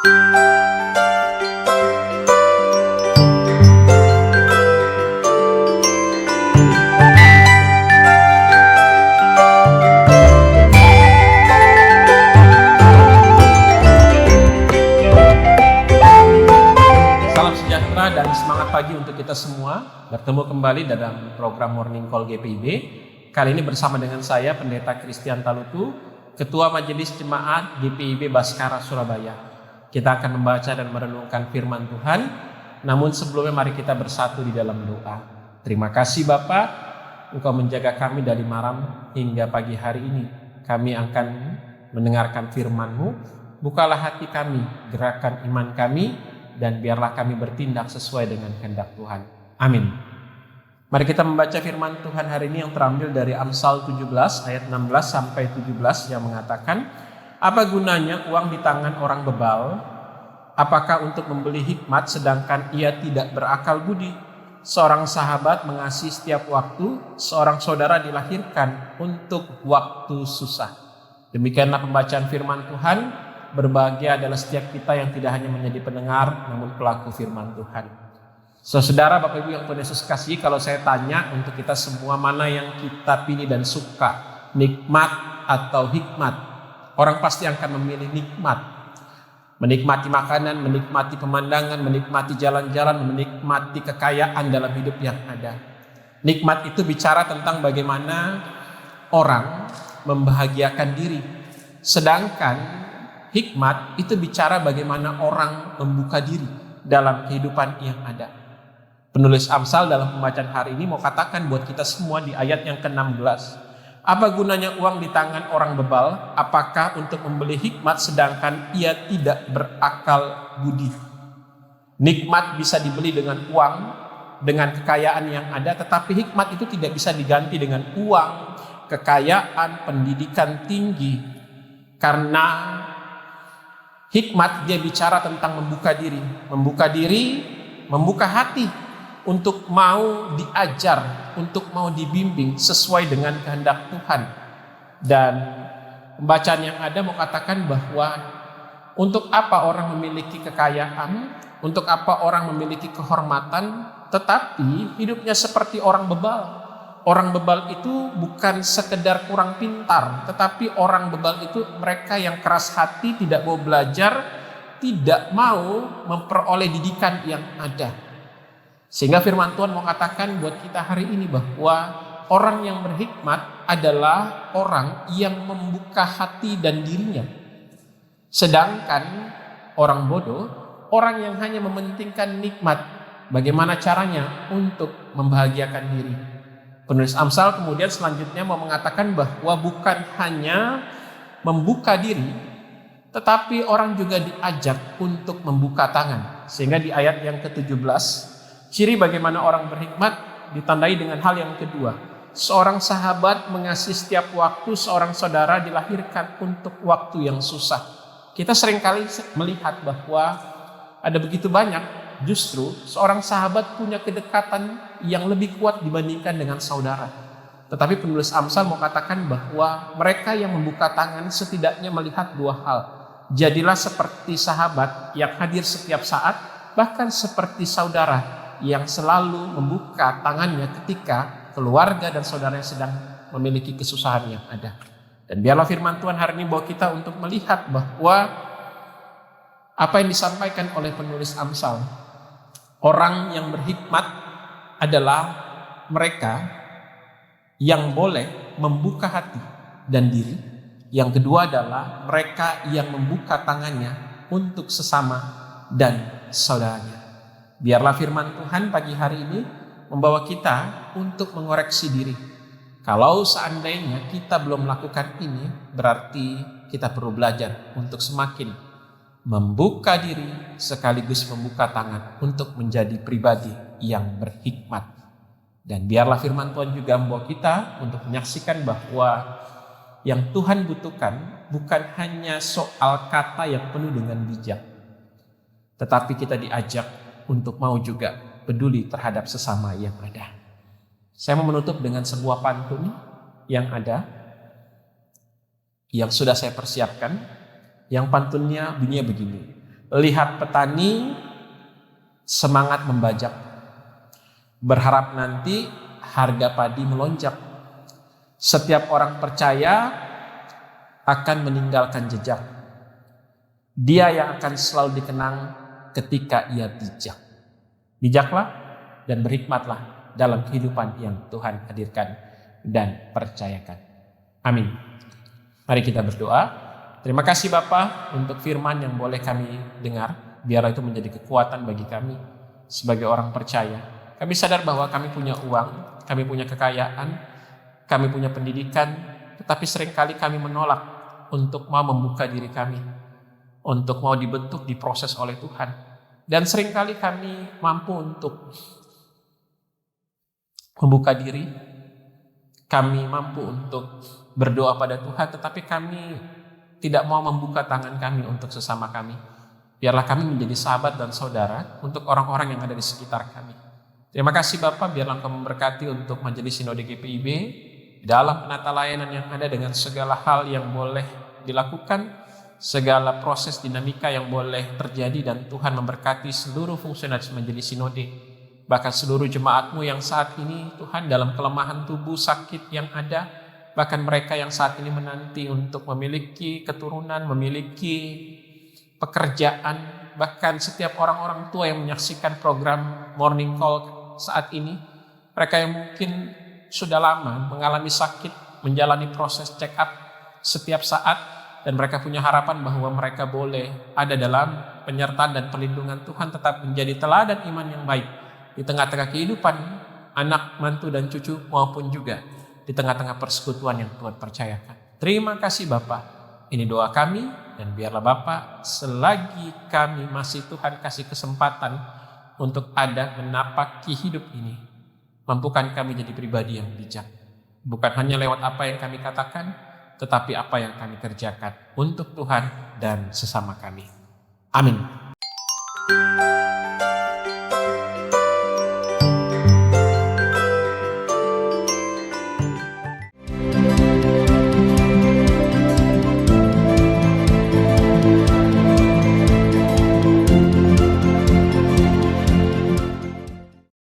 Salam sejahtera dan semangat pagi untuk kita semua. Bertemu kembali dalam program Morning Call GPIB. Kali ini bersama dengan saya Pendeta Christian Talutu, Ketua Majelis Jemaat GPIB Baskara Surabaya. Kita akan membaca dan merenungkan firman Tuhan. Namun sebelumnya mari kita bersatu di dalam doa. Terima kasih Bapa, Engkau menjaga kami dari malam hingga pagi hari ini. Kami akan mendengarkan firman-Mu. Bukalah hati kami, gerakan iman kami, dan biarlah kami bertindak sesuai dengan kehendak Tuhan. Amin. Mari kita membaca firman Tuhan hari ini yang terambil dari Amsal 17 ayat 16 sampai 17 yang mengatakan, apa gunanya uang di tangan orang bebal? Apakah untuk membeli hikmat sedangkan ia tidak berakal budi? Seorang sahabat mengasihi setiap waktu, seorang saudara dilahirkan untuk waktu susah. Demikianlah pembacaan firman Tuhan. Berbahagia adalah setiap kita yang tidak hanya menjadi pendengar namun pelaku firman Tuhan. Saudara, Bapak Ibu yang Tuhan Yesus kasih, kalau saya tanya untuk kita semua mana yang kita pilih dan suka, nikmat atau hikmat? Orang pasti akan memilih nikmat. Menikmati makanan, menikmati pemandangan, menikmati jalan-jalan, menikmati kekayaan dalam hidup yang ada. Nikmat itu bicara tentang bagaimana orang membahagiakan diri. Sedangkan hikmat itu bicara bagaimana orang membuka diri dalam kehidupan yang ada. Penulis Amsal dalam pembacaan hari ini mau katakan buat kita semua di ayat yang ke-16. Apa gunanya uang di tangan orang bebal? Apakah untuk membeli hikmat sedangkan ia tidak berakal budi? Nikmat bisa dibeli dengan uang, dengan kekayaan yang ada, tetapi hikmat itu tidak bisa diganti dengan uang, kekayaan, pendidikan tinggi. Karena hikmat dia bicara tentang membuka diri, membuka hati untuk mau diajar, untuk mau dibimbing sesuai dengan kehendak Tuhan. Dan pembacaan yang ada mau katakan bahwa untuk apa orang memiliki kekayaan, untuk apa orang memiliki kehormatan, tetapi hidupnya seperti orang bebal. Orang bebal itu bukan sekedar kurang pintar, tetapi orang bebal itu mereka yang keras hati, tidak mau belajar, tidak mau memperoleh didikan yang ada. Sehingga firman Tuhan mau katakan buat kita hari ini bahwa orang yang berhikmat adalah orang yang membuka hati dan dirinya. Sedangkan orang bodoh, orang yang hanya mementingkan nikmat, bagaimana caranya untuk membahagiakan diri. Penulis Amsal kemudian selanjutnya mau mengatakan bahwa bukan hanya membuka diri, tetapi orang juga diajak untuk membuka tangan. Sehingga di ayat yang ke-17, ciri bagaimana orang berhikmat ditandai dengan hal yang kedua. Seorang sahabat mengasihi setiap waktu, seorang saudara dilahirkan untuk waktu yang susah. Kita seringkali melihat bahwa ada begitu banyak justru seorang sahabat punya kedekatan yang lebih kuat dibandingkan dengan saudara. Tetapi penulis Amsal mau katakan bahwa mereka yang membuka tangan setidaknya melihat dua hal. Jadilah seperti sahabat yang hadir setiap saat, bahkan seperti saudara yang selalu membuka tangannya ketika keluarga dan saudaranya sedang memiliki kesusahan yang ada. Dan biarlah firman Tuhan hari ini bawa kita untuk melihat bahwa apa yang disampaikan oleh penulis Amsal, orang yang berhikmat adalah mereka yang boleh membuka hati dan diri. Yang kedua adalah mereka yang membuka tangannya untuk sesama dan saudaranya. Biarlah firman Tuhan pagi hari ini membawa kita untuk mengoreksi diri. Kalau seandainya kita belum melakukan ini, berarti kita perlu belajar untuk semakin membuka diri sekaligus membuka tangan untuk menjadi pribadi yang berhikmat. Dan biarlah firman Tuhan juga membawa kita untuk menyaksikan bahwa yang Tuhan butuhkan bukan hanya soal kata yang penuh dengan bijak, tetapi kita diajak untuk mau juga peduli terhadap sesama yang ada. Saya mau menutup dengan sebuah pantun yang ada, yang sudah saya persiapkan, yang pantunnya bunyinya begini. Lihat petani semangat membajak, berharap nanti harga padi melonjak. Setiap orang percaya akan meninggalkan jejak. Dia yang akan selalu dikenang ketika ia bijak. Bijaklah dan berhikmatlah dalam kehidupan yang Tuhan hadirkan dan percayakan. Amin. Mari kita berdoa. Terima kasih Bapa untuk firman yang boleh kami dengar. Biarlah itu menjadi kekuatan bagi kami sebagai orang percaya. Kami sadar bahwa kami punya uang, kami punya kekayaan, kami punya pendidikan, tetapi seringkali kami menolak untuk mau membuka diri kami, untuk mau dibentuk, diproses oleh Tuhan. Dan seringkali kami mampu untuk membuka diri, kami mampu untuk berdoa pada Tuhan, tetapi kami tidak mau membuka tangan kami untuk sesama kami. Biarlah kami menjadi sahabat dan saudara untuk orang-orang yang ada di sekitar kami. Terima kasih Bapak, biarlah Engkau memberkati untuk Majelis Sinode GPIB dalam penata layanan yang ada dengan segala hal yang boleh dilakukan, segala proses dinamika yang boleh terjadi, dan Tuhan memberkati seluruh fungsionaris Majelis Sinode, bahkan seluruh jemaat-Mu yang saat ini Tuhan dalam kelemahan tubuh, sakit yang ada, bahkan mereka yang saat ini menanti untuk memiliki keturunan, memiliki pekerjaan, bahkan setiap orang-orang tua yang menyaksikan program Morning Call saat ini, mereka yang mungkin sudah lama mengalami sakit, menjalani proses check up setiap saat, dan mereka punya harapan bahwa mereka boleh ada dalam penyertaan dan perlindungan Tuhan, tetap menjadi teladan iman yang baik di tengah-tengah kehidupan anak, mantu, dan cucu, maupun juga di tengah-tengah persekutuan yang Tuhan percayakan. Terima kasih Bapa. Ini doa kami, dan biarlah Bapa selagi kami masih Tuhan kasih kesempatan untuk ada menapaki hidup ini, mampukan kami jadi pribadi yang bijak. Bukan hanya lewat apa yang kami katakan, tetapi apa yang kami kerjakan untuk Tuhan dan sesama kami. Amin.